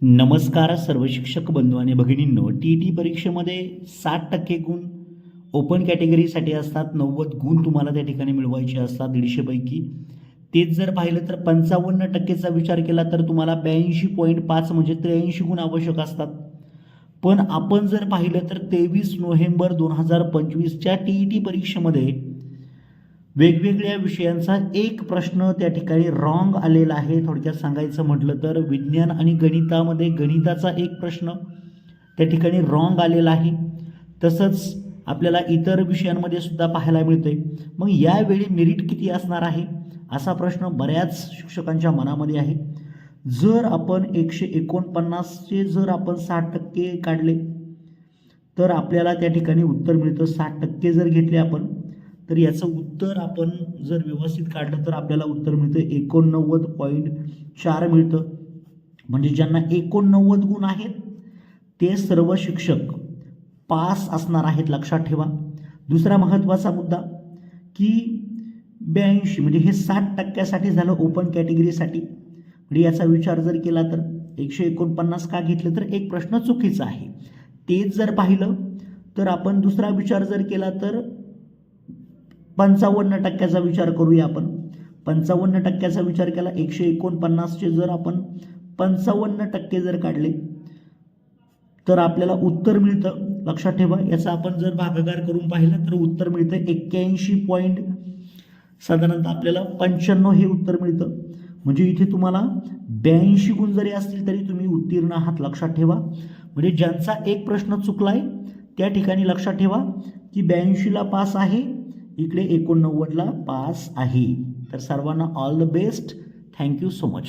नमस्कार सर्व शिक्षक बंधू आणि भगिनींनो, टी परीक्षेमध्ये 60% गुण ओपन कॅटेगरीसाठी असतात. 90 गुण तुम्हाला त्या ठिकाणी मिळवायचे असतात 150 पैकी. तेच जर पाहिलं तर 55%चा विचार केला तर तुम्हाला 82.5 म्हणजे 83 गुण आवश्यक असतात. पण आपण जर पाहिलं तर 23 नोव्हेंबर 2025च्या टी परीक्षेमध्ये वेगवेगळ्या विषयांचा एक प्रश्न त्या ठिकाणी रॉंग आलेला आहे. थोडक्यात सांगायचं म्हटलं तर विज्ञान आणि गणितामध्ये गणिताचा एक प्रश्न त्या ठिकाणी रॉंग आलेला आहे. तसंच आपल्याला इतर विषयांमध्ये सुद्धा पाहायला मिळतंय. मग यावेळी मेरिट किती असणार आहे असा प्रश्न बऱ्याच शिक्षकांच्या मनामध्ये आहे. जर आपण 149चे जर आपण 60% काढले तर आपल्याला त्या ठिकाणी उत्तर मिळतं. 60% जर घेतले आपण तर याचं उत्तर आपण जर व्यवस्थित काढलं तर आपल्याला उत्तर मिळतं 89.4 मिळतं. म्हणजे ज्यांना 89 गुण आहेत ते सर्व शिक्षक पास असणार आहेत, लक्षात ठेवा. दुसरा महत्त्वाचा मुद्दा की 82 म्हणजे हे 60%साठी झालं ओपन कॅटेगरीसाठी. म्हणजे याचा विचार जर केला तर 149 का घेतलं तर एक प्रश्न चुकीचा आहे. तेच जर पाहिलं तर आपण दुसरा विचार जर केला तर 55%चा विचार करूया आपण. 55%चा विचार केला, 149चे जर आपण 55% जर काढले तर आपल्याला उत्तर मिळतं, लक्षात ठेवा. याचा आपण जर भागाकार करून पाहिलं तर उत्तर मिळतं 81 साधारणतः आपल्याला 95 हे उत्तर मिळतं. म्हणजे इथे तुम्हाला 82 गुण जरी असतील तरी तुम्ही उत्तीर्ण आहात, लक्षात ठेवा. म्हणजे ज्यांचा एक प्रश्न चुकलाय त्या ठिकाणी लक्षात ठेवा की 82ला पास आहे, इकडे 89ला पास आहे. तर सर्वांना all the best. Thank you so much.